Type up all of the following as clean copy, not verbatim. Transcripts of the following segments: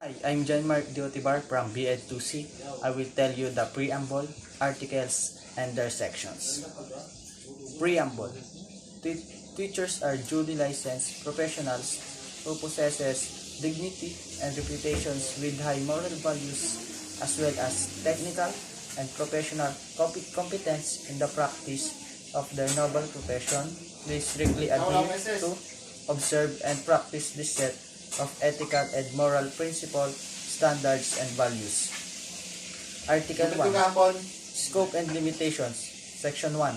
Hi, I'm John Mark Diotibar from BEd2C. I will tell you the preamble, articles, and their sections. Preamble. Te- Teachers are duly licensed professionals who possesses dignity and reputations with high moral values as well as technical and professional competence in the practice of their noble profession. They strictly adhere to, observe, and practice this set of ethical and moral principles, standards, and values. Article 1. Scope and Limitations. Section 1.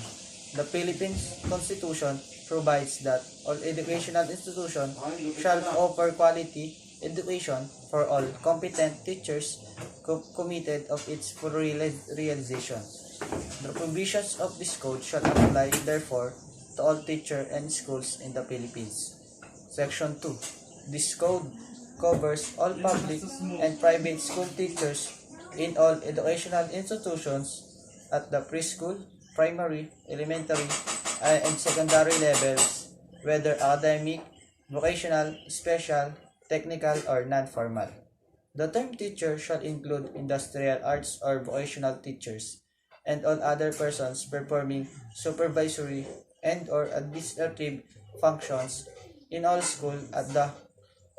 The Philippines Constitution provides that all educational institutions shall offer quality education for all competent teachers committed of its full realization. The provisions of this code shall apply, therefore, to all teachers and schools in the Philippines. Section 2. This code covers all public and private school teachers in all educational institutions at the preschool, primary, elementary, and secondary levels, whether academic, vocational, special, technical, or non-formal. The term teacher shall include industrial arts or vocational teachers, and all other persons performing supervisory and/or administrative functions in all schools at the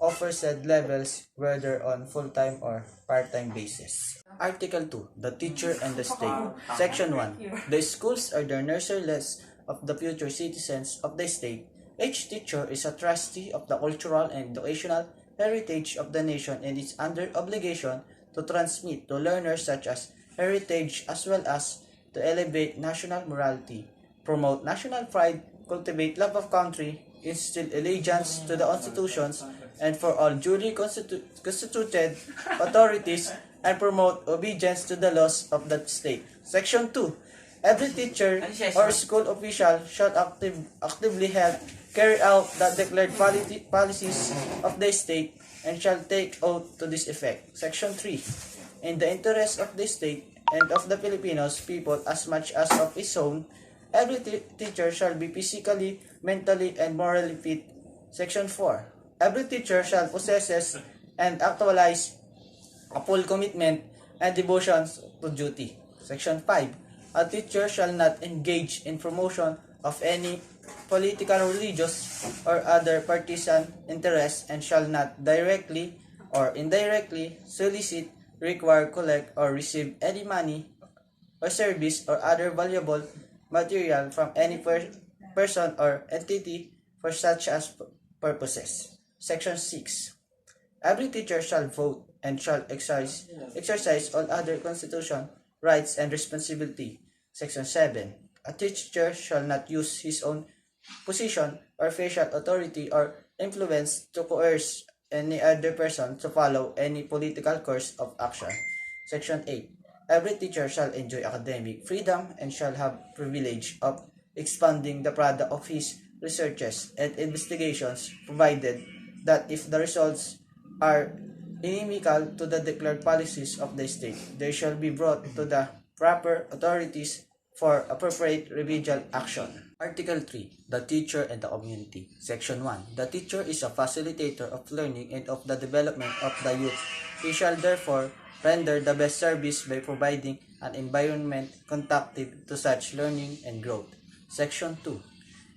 aforesaid levels, whether on full-time or part-time basis. Article 2. The Teacher and the State. Section 1. The schools are the nurseries of the future citizens of the state. Each teacher is a trustee of the cultural and educational heritage of the nation and is under obligation to transmit to learners such as heritage as well as to elevate national morality, promote national pride, cultivate love of country, instill allegiance to the constitutions and for all duly constituted authorities, and promote obedience to the laws of the state. Section 2. Every teacher or school official shall actively help carry out the declared policies of the state and shall take oath to this effect. Section 3. In the interest of the state and of the Filipinos people as much as of his own, every teacher shall be physically, mentally, and morally fit. Section 4. Every teacher shall possess and actualize a full commitment and devotion to duty. Section 5. A teacher shall not engage in promotion of any political, religious, or other partisan interests and shall not directly or indirectly solicit, require, collect, or receive any money or service or other valuable material from any person or entity for such as purposes. Section 6. Every teacher shall vote and shall exercise all other constitutional rights and responsibility. Section 7. A teacher shall not use his own position or facial authority or influence to coerce any other person to follow any political course of action. Section 8. Every teacher shall enjoy academic freedom and shall have privilege of expanding the product of his researches and investigations, provided that if the results are inimical to the declared policies of the state, they shall be brought to the proper authorities for appropriate remedial action. Article 3. The Teacher and the Community. Section 1. The teacher is a facilitator of learning and of the development of the youth. He shall therefore render the best service by providing an environment conducive to such learning and growth. Section 2.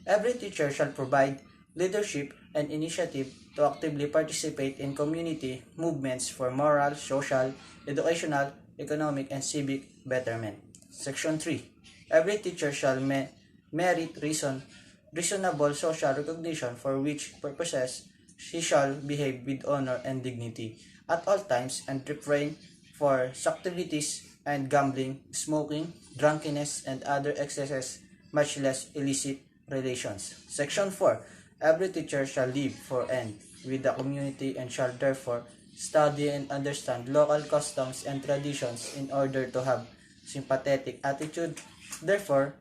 Every teacher shall provide leadership and initiative to actively participate in community movements for moral, social, educational, economic, and civic betterment. Section 3. Every teacher shall merit reasonable social recognition, for which purposes he shall behave with honor and dignity at all times and refrain for activities and gambling, smoking, drunkenness, and other excesses, much less illicit relations. Section 4. Every teacher shall live for and with the community and shall therefore study and understand local customs and traditions in order to have sympathetic attitude. Therefore,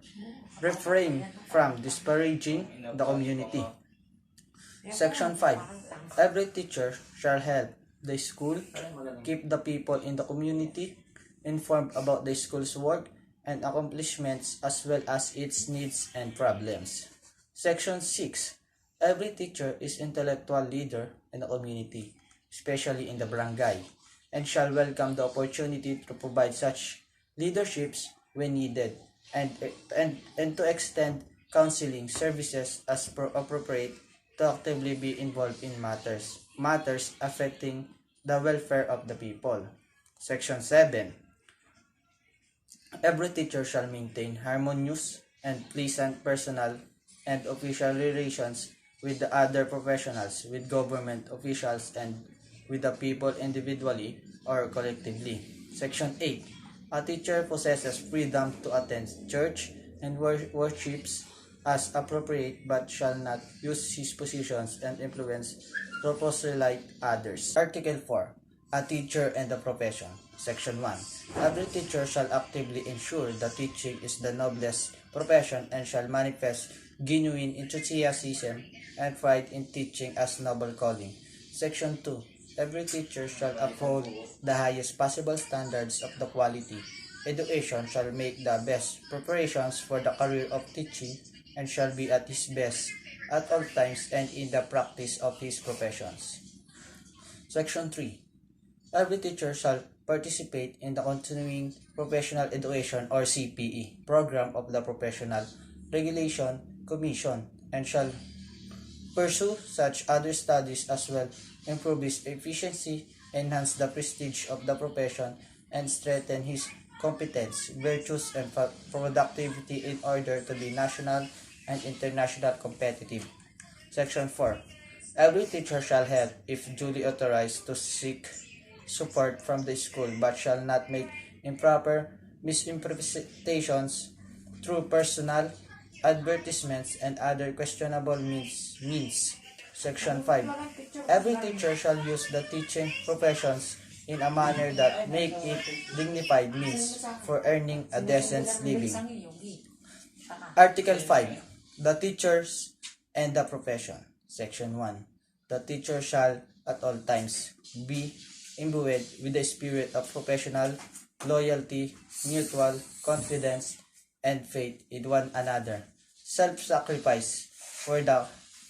refrain from disparaging the community. Section 5. Every teacher shall help the school keep the people in the community informed about the school's work and accomplishments as well as its needs and problems. Section 6. Every teacher is intellectual leader in the community. especially in the barangay, and shall welcome the opportunity to provide such leaderships when needed, and to extend counseling services as appropriate, to actively be involved in matters affecting the welfare of the people. Section 7. Every teacher shall maintain harmonious and pleasant personal and official relations with the other professionals, with government officials, and with the people individually or collectively. Section 8. A teacher possesses freedom to attend church and worships as appropriate, but shall not use his positions and influence to proselyte others. Article 4. A teacher and the profession. Section 1. Every teacher shall actively ensure that teaching is the noblest profession, and shall manifest genuine enthusiasm and pride in teaching as noble calling. Section 2. Every teacher shall uphold the highest possible standards of the quality. Education shall make the best preparations for the career of teaching, and shall be at his best at all times and in the practice of his professions. Section 3. Every teacher shall participate in the Continuing Professional Education or CPE program of the Professional Regulation Commission, and shall pursue such other studies as well, improve his efficiency, enhance the prestige of the profession, and strengthen his competence, virtues, and productivity in order to be national and international competitive. Section 4. Every teacher shall have, if duly authorized, to seek support from the school, but shall not make improper misrepresentations through personal advertisements and other questionable means. Section 5. Every teacher shall use the teaching professions in a manner that make it dignified means for earning a decent living. Article 5. The teachers and the profession. Section 1. The teacher shall at all times be imbued with the spirit of professional loyalty, mutual confidence, and faith in one another, self-sacrifice for the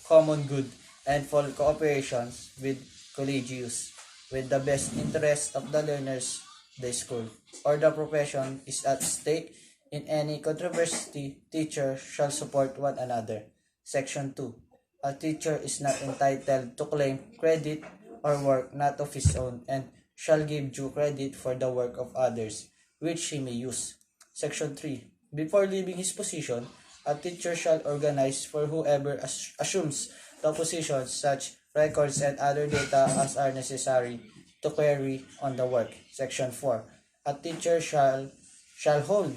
common good, and full cooperation with collegius, with the best interest of the learners, the school, or the profession is at stake. In any controversy, teachers shall support one another. Section 2. A teacher is not entitled to claim credit or work not of his own, and shall give due credit for the work of others, which he may use. Section 3. Before leaving his position, a teacher shall organize for whoever assumes the position such records and other data as are necessary to carry on the work. Section 4. A teacher shall hold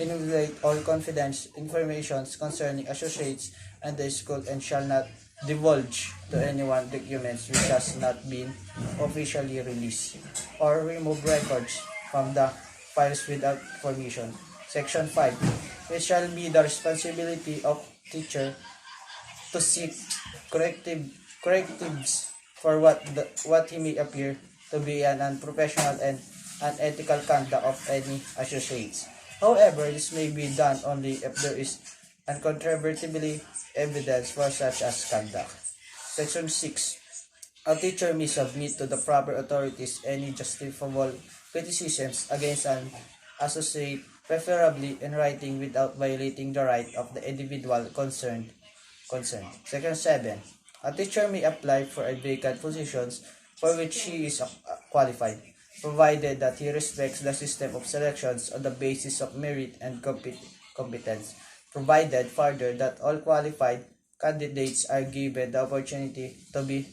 inviolate all confidential information concerning associates and the school, and shall not divulge to anyone documents which has not been officially released, or remove records from the files without permission. Section 5. It shall be the responsibility of teacher to seek correctives for what he may appear to be an unprofessional and unethical conduct of any associates. However, this may be done only if there is uncontrovertibly evidence for such as conduct. Section 6. A teacher may submit to the proper authorities any justifiable criticisms against an associate, preferably in writing without violating the right of the individual concerned. Section 7. A teacher may apply for a vacant positions for which he is qualified, provided that he respects the system of selections on the basis of merit and competence, provided further that all qualified candidates are given the opportunity to be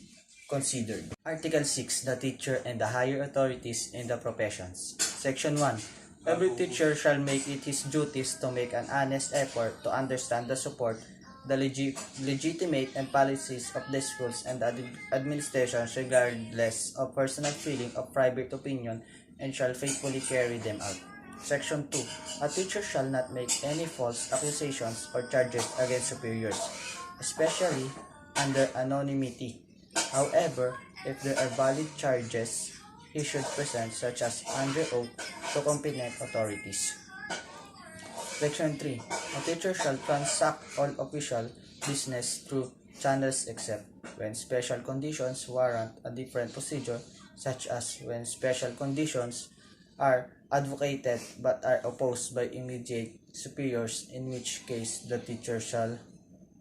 considered. Article 6. The teacher and the higher authorities in the professions. Section 1. Every teacher shall make it his duties to make an honest effort to understand the support, the legitimate and policies of the schools and the administrations, regardless of personal feeling or private opinion, and shall faithfully carry them out. Section 2. A teacher shall not make any false accusations or charges against superiors, especially under anonymity. However, if there are valid charges, he should present such as under oath to competent authorities. Section 3. A teacher shall transact all official business through channels except when special conditions warrant a different procedure, such as when special conditions are advocated but are opposed by immediate superiors, in which case the teacher shall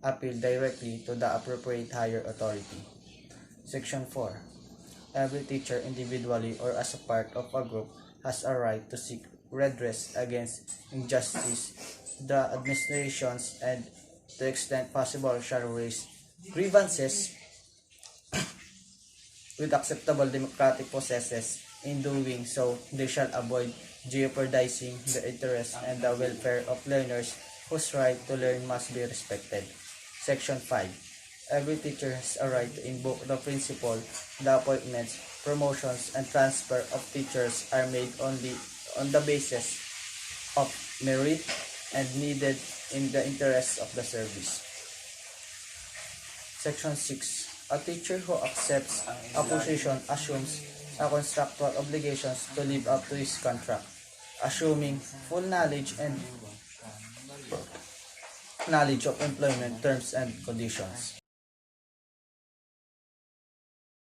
appeal directly to the appropriate higher authority. Section 4. Every teacher individually or as a part of a group has a right to seek redress against injustice. The administrations and to the extent possible shall raise grievances with acceptable democratic processes. In doing so, they shall avoid jeopardizing the interest and the welfare of learners whose right to learn must be respected. Section 5. Every teacher has a right to invoke the principle. The appointments, promotions, and transfer of teachers are made only on the basis of merit and needed in the interest of the service. Section 6. A teacher who accepts a position assumes a contractual obligations to live up to his contract, assuming full knowledge of employment terms and conditions.